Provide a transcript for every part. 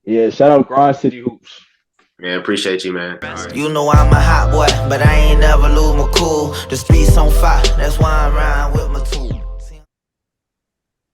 Yeah, shout out Grind City Hoops. Man, appreciate you, man. All right. You know I'm a hot boy, but I ain't never lose my cool. The streets on fire, that's why I'm riding with my tool.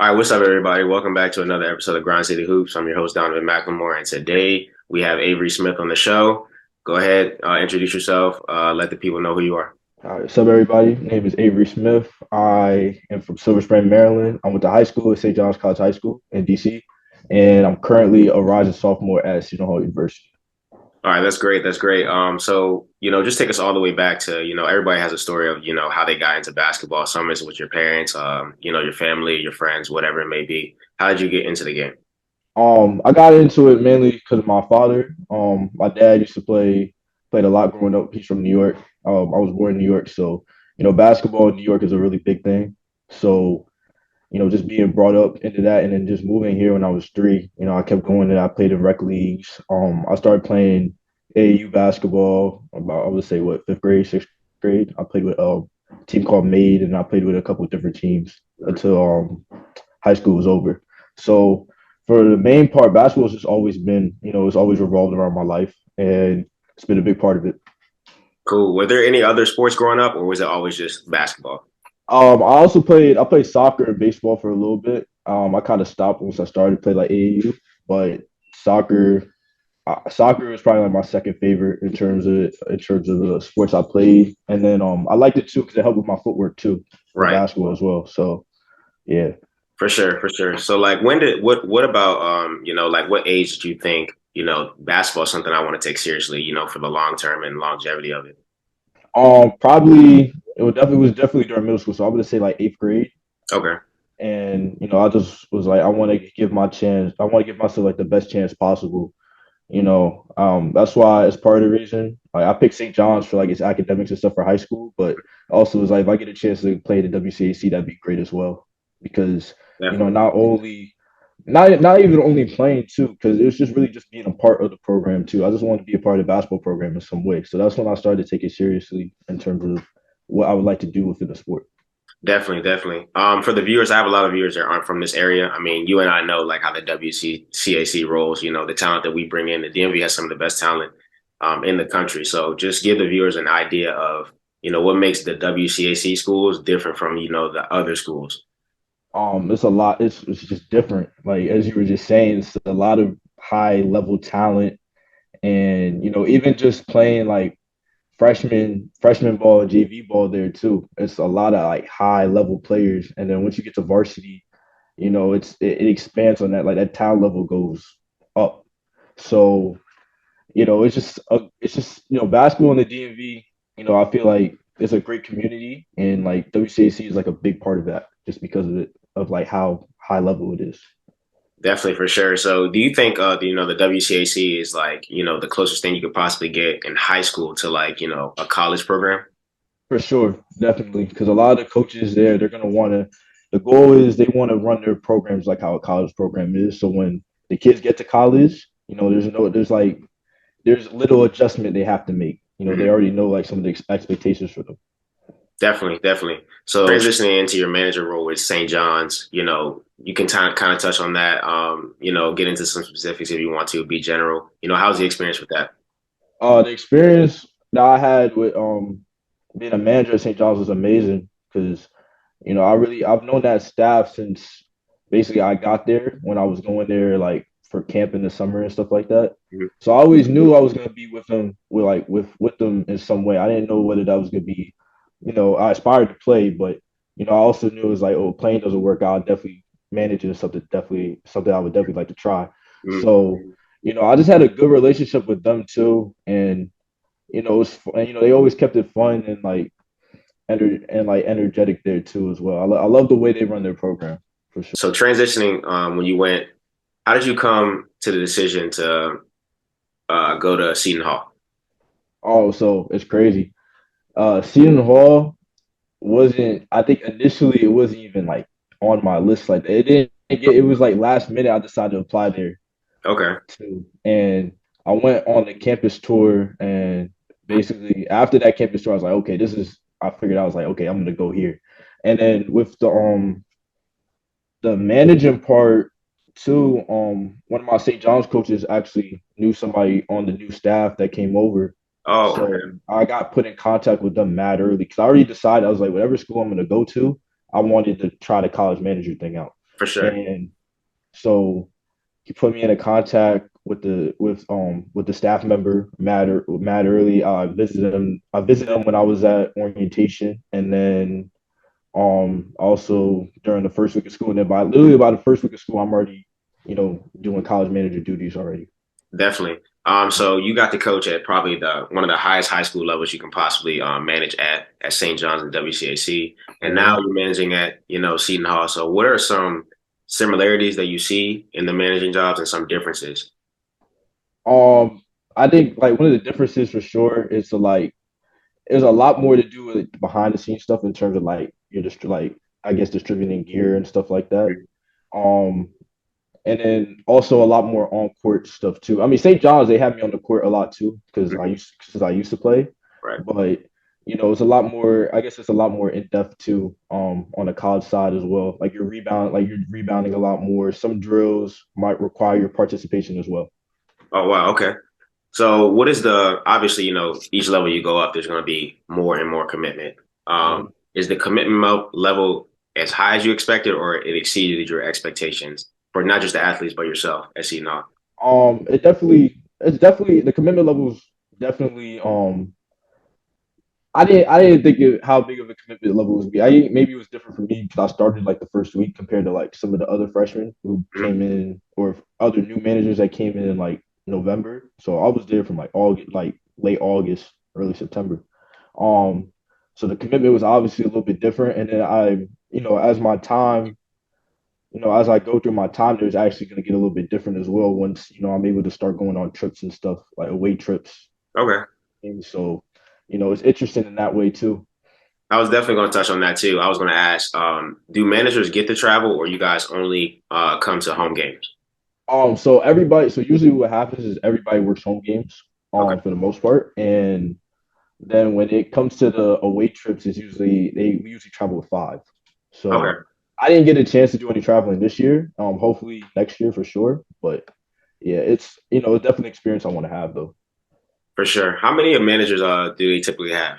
All right, what's up, everybody? Welcome back to another episode of Grind City Hoops. I'm your host, Donovan McLemore, and today we have Avery Smith on the show. Go ahead, introduce yourself. Let the people know who you are. All right, what's up, everybody? My name is Avery Smith. I am from Silver Spring, Maryland. I went to high school at St. John's College High School in DC, and I'm currently a rising sophomore at Seton University. All right, that's great. That's great. Just take us all the way back to, everybody has a story of, how they got into basketball. Some is with your parents, your family, your friends, whatever it may be. How did you get into the game? I got into it mainly because of my father. My dad used to played a lot growing up. He's from New York. I was born in New York, so basketball in New York is a really big thing. So just being brought up into that and then just moving here when I was three, I kept going and I played in rec leagues. I started playing AAU basketball about, I would say, what, fifth grade, sixth grade. I played with a team called Made and I played with a couple of different teams until high school was over. So for the main part, basketball has just always been, it's always revolved around my life and it's been a big part of it. Cool. Were there any other sports growing up, or was it always just basketball? I played soccer and baseball for a little bit. I kind of stopped once I started to play like AAU, but soccer, soccer was probably like my second favorite in terms of the sports I played. And then I liked it too because it helped with my footwork too for Right. basketball as well. So yeah. For sure, for sure. So like what about like what age did you think, basketball is something I want to take seriously, for the long term and longevity of it? Probably it was definitely during middle school. So I'm gonna say like eighth grade. Okay. And I just was like, I want to give myself like the best chance possible. That's why it's part of the reason. Like I picked St. John's for like its academics and stuff for high school, but also was like if I get a chance to play the WCAC, that'd be great as well. Because Definitely. not even only playing too, because it was just really just being a part of the program too. I just wanted to be a part of the basketball program in some way. So that's when I started to take it seriously in terms of what I would like to do within the sport. Definitely, definitely. For the viewers, I have a lot of viewers that aren't from this area. I mean, you and I know like how the WCAC rolls, the talent that we bring in. The DMV has some of the best talent in the country. So just give the viewers an idea of, what makes the WCAC schools different from, the other schools. It's a lot. It's just different. Like as you were just saying, it's a lot of high level talent, and even just playing like freshman ball and JV ball there too. It's a lot of like high level players, and then once you get to varsity, it expands on that. Like that talent level goes up. So it's just basketball in the DMV. I feel like it's a great community, and like WCAC is like a big part of that, just because of like how high level it is. Definitely, for sure. So do you think, the WCAC is like, the closest thing you could possibly get in high school to like, a college program? For sure, definitely, because a lot of the coaches there, they're gonna want to. The goal is they want to run their programs like how a college program is. So when the kids get to college, there's little adjustment they have to make. They Mhm. already know like some of the expectations for them. Definitely, definitely. So transitioning into your manager role with St. John's, you can kind of touch on that. Get into some specifics if you want to, be general. How's the experience with that? The experience that I had with being a manager at St. John's was amazing because I've known that staff since basically I got there when I was going there like for camp in the summer and stuff like that. Mhm. So I always knew I was gonna be with them with them in some way. I didn't know whether that was gonna be, I aspired to play, but I also knew it was like, oh, playing doesn't work out. Definitely managing is something I would definitely like to try. Mhm. So, I just had a good relationship with them too, and it was fun. They always kept it fun and like energetic there too as well. I love the way they run their program for sure. So transitioning, when you went, how did you come to the decision to go to Seton Hall? Oh, so it's crazy. Seton Hall wasn't. I think initially it wasn't even like on my list like that. It didn't get. It was like last minute. I decided to apply there Okay. too, and I went on the campus tour. And basically after that campus tour, I was like, okay, this is. I figured I was like, okay, I'm gonna go here. And then with the managing part. Two, one of my St. John's coaches actually knew somebody on the new staff that came over. Oh, So I got put in contact with them mad early because I already decided I was like, whatever school I'm going to go to, I wanted to try the college manager thing out. for sure. And so he put me in a contact with the staff member mad early. I visited him when I was at orientation, and then also during the first week of school. And then by literally by the first week of school, I'm already doing college manager duties already. Definitely. So you got to coach at probably the one of the highest high school levels you can possibly manage at St. John's and WCAC, and now Mhm. you're managing at Seton Hall. So what are some similarities that you see in the managing jobs and some differences? Um, I think like one of the differences for sure is to like there's a lot more to do with behind the scenes stuff in terms of like you're just like I guess distributing gear and stuff like that. Um, and then also a lot more on court stuff too. I mean, St. John's they have me on the court a lot too Mhm. because I used to play, Right. but it's a lot more. I guess it's a lot more in depth too. On the college side as well. Like you're rebounding a lot more. Some drills might require your participation as well. Oh wow. Okay. So what is the obviously each level you go up, there's going to be more and more commitment. Mhm. Is the level as high as you expected, or it exceeded your expectations for not just the athletes but yourself at Seton? It's definitely the commitment levels definitely I didn't think how big of a commitment level would be. Maybe it was different for me because I started like the first week compared to like some of the other freshmen who Mhm. came in or other new managers that came in like November. So I was there from like August, like late August, early September. Um, so the commitment was obviously a little bit different. And then as my time, as I go through my time, there's actually going to get a little bit different as well once I'm able to start going on trips and stuff like away trips. Okay. And so, it's interesting in that way too. I was definitely going to touch on that too. I was going to ask, do managers get to travel, or you guys only come to home games? So usually what happens is everybody works home games, Okay. for the most part. And then when it comes to the away trips, we usually travel with five. So Okay. I didn't get a chance to do any traveling this year. Hopefully next year for sure. But yeah, it's definitely an experience I want to have though. For sure. How many managers do they typically have?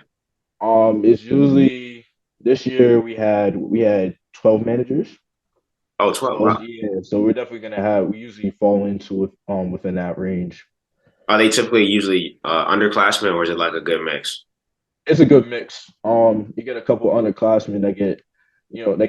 It's usually this year we had 12 managers. Oh, 12. So Wow. yeah, so we're definitely gonna have we usually fall into it within that range. Are they typically usually underclassmen, or is it like a good mix? It's a good mix. You get a couple underclassmen that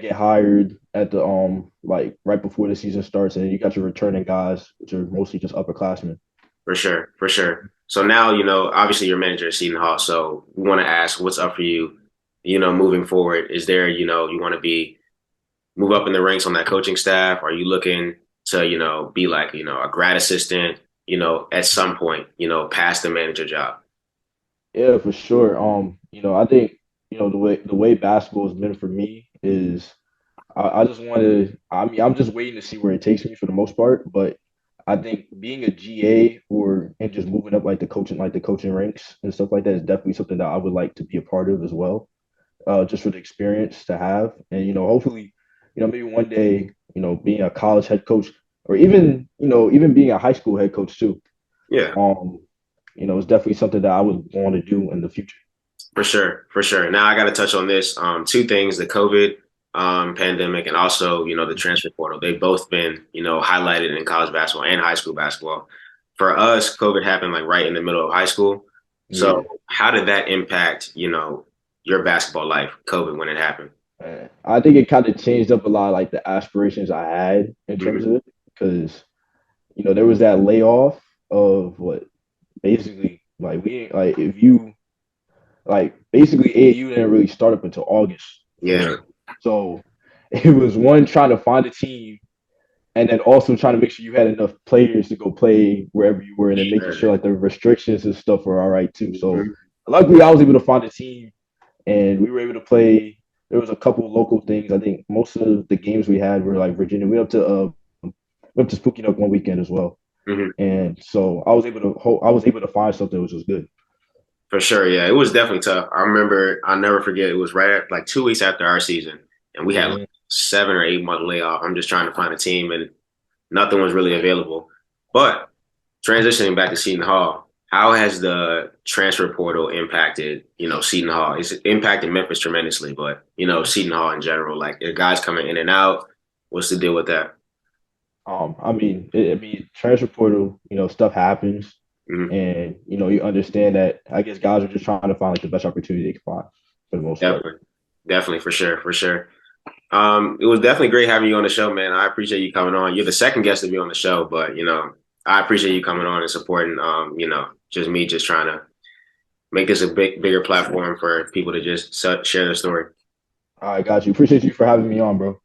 get hired at the like right before the season starts, and then you got your returning guys, which are mostly just upperclassmen. For sure, for sure. So now, obviously your manager is Seton Hall. So we want to ask what's up for you, moving forward. Is there, you want to move up in the ranks on that coaching staff? Are you looking to, be like, a grad assistant, at some point, past the manager job? Yeah, for sure. I think the way basketball has been for me is I just want to. I mean, I'm just waiting to see where it takes me for the most part. But I think being a GA and just moving up like the coaching ranks and stuff like that is definitely something that I would like to be a part of as well. Just for the experience to have, and hopefully, maybe one day, being a college head coach, or even being a high school head coach too. Yeah. Um, it's definitely something that I would want to do in the future. For sure, for sure. Now I got to touch on this. Two things: the COVID pandemic, and also the transfer portal. They've both been highlighted in college basketball and high school basketball. For us, COVID happened like right in the middle of high school. So Yeah. how did that impact your basketball life? COVID when it happened. I think it kind of changed up a lot of like the aspirations I had in terms Hmm. of it because there was that layoff of what basically like we like if you like basically AAU didn't really start up until August for Yeah, real. So it was one trying to find a team and then also trying to make sure you had enough players to go play wherever you were and then making sure. sure like the restrictions and stuff were all right too. So Mhm. luckily I was able to find a team and we were able to play. There was a couple local things. I think most of the games we had were like Virginia. We went up to Spooky Nook one weekend as well, Mhm. and so I was able to find something which was good. For sure. Yeah, it was definitely tough. I remember. I'll never forget. It was right at, like 2 weeks after our season, and we had like Mhm. 7 or 8 month layoff. I'm just trying to find a team, and nothing was really available. But transitioning back to Seton Hall, how has the transfer portal impacted, Seton Hall? It's impacted Memphis tremendously, but Seton Hall in general, like are guys coming in and out. What's the deal with that? Transfer portal, stuff happens, Mhm. and you understand that. I guess guys are just trying to find like the best opportunity they can find for the most part. Definitely, definitely, for sure, for sure. It was definitely great having you on the show, man. I appreciate you coming on. You're the second guest to be on the show, but I appreciate you coming on and supporting. Just me, just trying to make this a bigger platform for people to just share their story. I got you. Appreciate you for having me on, bro.